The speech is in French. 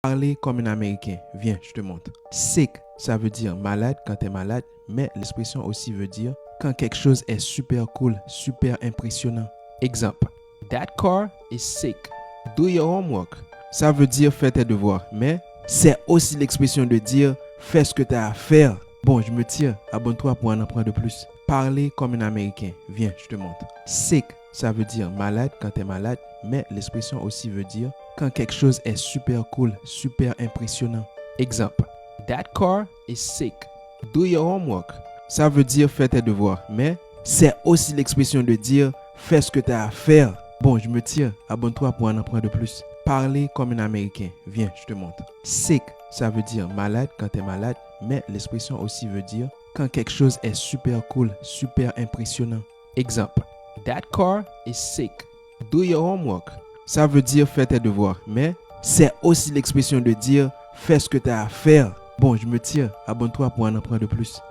Parler comme un Américain. Viens, je te montre. Sick, ça veut dire malade quand tu es malade, mais l'expression aussi veut dire quand quelque chose est super cool, super impressionnant. Exemple. That car is sick. Do your homework. Ça veut dire fais tes devoirs, mais c'est aussi l'expression de dire fais ce que tu as à faire. Bon, je me tire. Abonne-toi pour en apprendre de plus. Parler comme un Américain. Viens, je te montre. Sick, ça veut dire malade quand tu es malade, mais l'expression aussi veut dire quand quelque chose est super cool, super impressionnant. Exemple. That car is sick. Do your homework. Ça veut dire fais tes devoirs, mais c'est aussi l'expression de dire fais ce que tu as à faire. Bon, je me tire. Abonne-toi pour en apprendre de plus. Parler comme un Américain. Viens, je te montre. Sick, ça veut dire malade quand tu es malade, mais l'expression aussi veut dire quand quelque chose est super cool, super impressionnant. Exemple. That car is sick. Do your homework. Ça veut dire fais tes devoirs, mais c'est aussi l'expression de dire fais ce que tu as à faire. Bon, je me tire. Abonne-toi pour en apprendre de plus.